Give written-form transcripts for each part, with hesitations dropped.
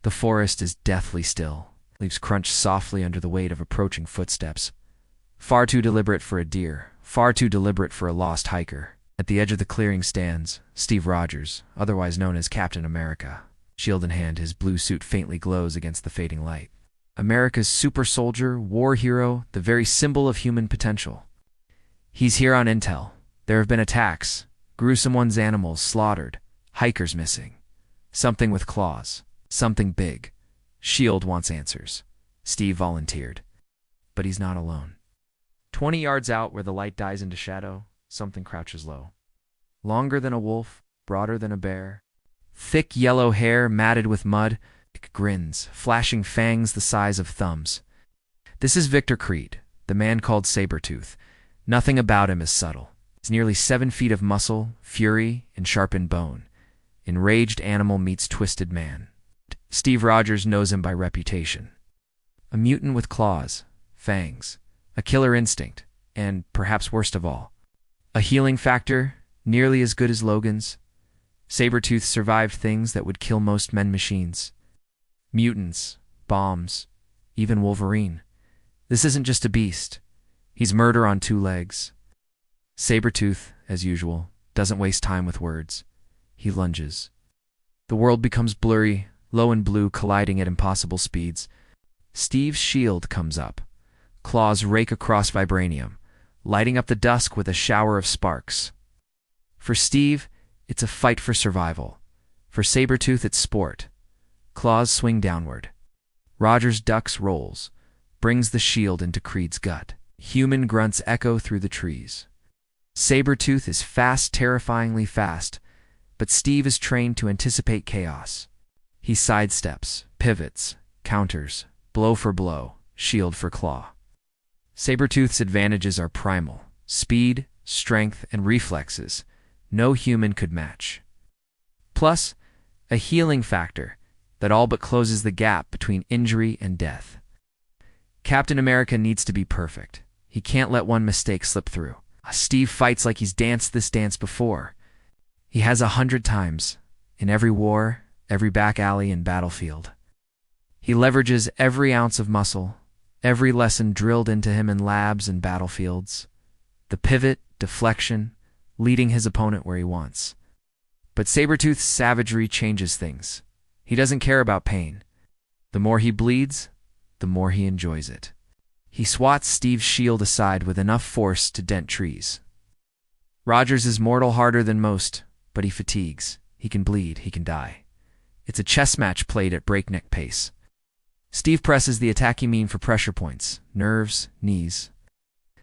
The forest is deathly still. Leaves crunch softly under the weight of approaching footsteps. Far too deliberate for a deer, far too deliberate for a lost hiker. At the edge of the clearing stands Steve Rogers, otherwise known as Captain America. Shield in hand, his blue suit faintly glows against the fading light. America's super soldier, war hero, the very symbol of human potential. He's here on intel. There have been attacks, gruesome ones, animals slaughtered, hikers missing. Something with claws, something big. Shield wants answers. Steve volunteered. But he's not alone. 20 yards out where the light dies into shadow, something crouches low. Longer than a wolf, broader than a bear. Thick yellow hair matted with mud. It grins, flashing fangs the size of thumbs. This is Victor Creed, the man called Sabretooth. Nothing about him is subtle. He's nearly 7 feet of muscle, fury, and sharpened bone. Enraged animal meets twisted man. Steve Rogers knows him by reputation. A mutant with claws, fangs, a killer instinct, and, perhaps worst of all, a healing factor nearly as good as Logan's. Sabretooth survived things that would kill most men-machines. Mutants, bombs, even Wolverine. This isn't just a beast. He's murder on 2 legs. Sabretooth, as usual, doesn't waste time with words. He lunges. The world becomes blurry, low and blue colliding at impossible speeds. Steve's shield comes up. Claws rake across vibranium, lighting up the dusk with a shower of sparks. For Steve, it's a fight for survival. For Sabretooth, it's sport. Claws swing downward. Rogers ducks, rolls, brings the shield into Creed's gut. Human grunts echo through the trees. Sabretooth is fast, terrifyingly fast, but Steve is trained to anticipate chaos. He sidesteps, pivots, counters, blow for blow, shield for claw. Sabretooth's advantages are primal: speed, strength, and reflexes no human could match. Plus, a healing factor that all but closes the gap between injury and death. Captain America needs to be perfect. He can't let one mistake slip through. Steve fights like he's danced this dance before. He has 100 times, in every war, every back alley and battlefield. He leverages every ounce of muscle, every lesson drilled into him in labs and battlefields. The pivot, deflection, leading his opponent where he wants. But Sabretooth's savagery changes things. He doesn't care about pain. The more he bleeds, the more he enjoys it. He swats Steve's shield aside with enough force to dent trees. Rogers is mortal harder than most, but he fatigues. He can bleed, he can die. It's a chess match played at breakneck pace. Steve presses the attacking mean for pressure points, nerves, knees.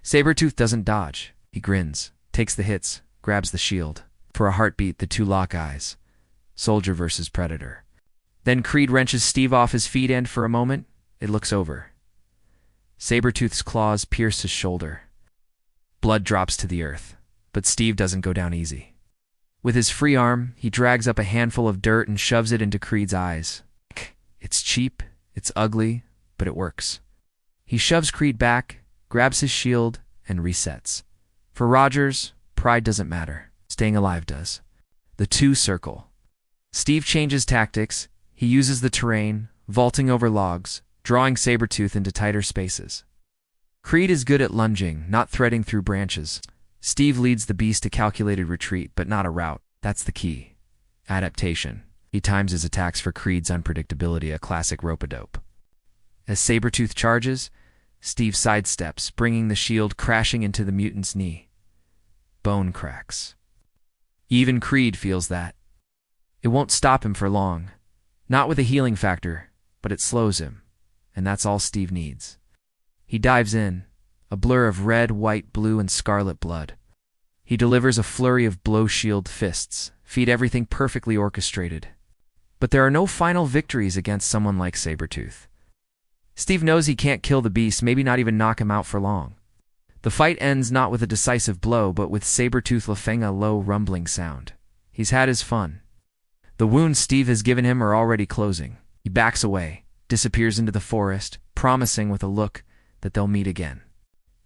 Sabretooth doesn't dodge. He grins, takes the hits, grabs the shield. For a heartbeat, the 2 lock eyes. Soldier versus predator. Then Creed wrenches Steve off his feet and, for a moment, it looks over. Sabretooth's claws pierce his shoulder. Blood drops to the earth, but Steve doesn't go down easy. With his free arm, he drags up a handful of dirt and shoves it into Creed's eyes. It's cheap, it's ugly, but it works. He shoves Creed back, grabs his shield, and resets. For Rogers, pride doesn't matter. Staying alive does. The 2 circle. Steve changes tactics. He uses the terrain, vaulting over logs, drawing Sabretooth into tighter spaces. Creed is good at lunging, not threading through branches. Steve leads the beast to calculated retreat, but not a rout. That's the key. Adaptation. He times his attacks for Creed's unpredictability, a classic rope-a-dope. As Sabretooth charges, Steve sidesteps, bringing the shield crashing into the mutant's knee. Bone cracks. Even Creed feels that. It won't stop him for long. Not with a healing factor, but it slows him. And that's all Steve needs. He dives in, a blur of red, white, blue, and scarlet blood. He delivers a flurry of blow-shield fists, feed everything perfectly orchestrated. But there are no final victories against someone like Sabretooth. Steve knows he can't kill the beast, maybe not even knock him out for long. The fight ends not with a decisive blow, but with Sabretooth laughing a low, rumbling sound. He's had his fun. The wounds Steve has given him are already closing. He backs away, disappears into the forest, promising with a look that they'll meet again.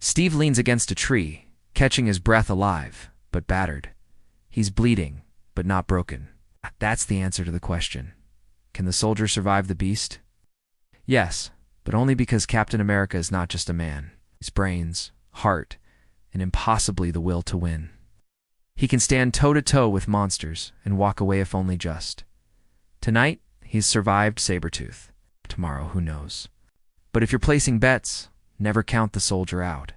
Steve leans against a tree, catching his breath, alive, but battered. He's bleeding, but not broken. That's the answer to the question. Can the soldier survive the beast? Yes, but only because Captain America is not just a man. He's brains, heart, and impossibly the will to win. He can stand toe-to-toe with monsters and walk away if only just. Tonight, he's survived Sabretooth. Tomorrow, who knows? But if you're placing bets, never count the soldier out.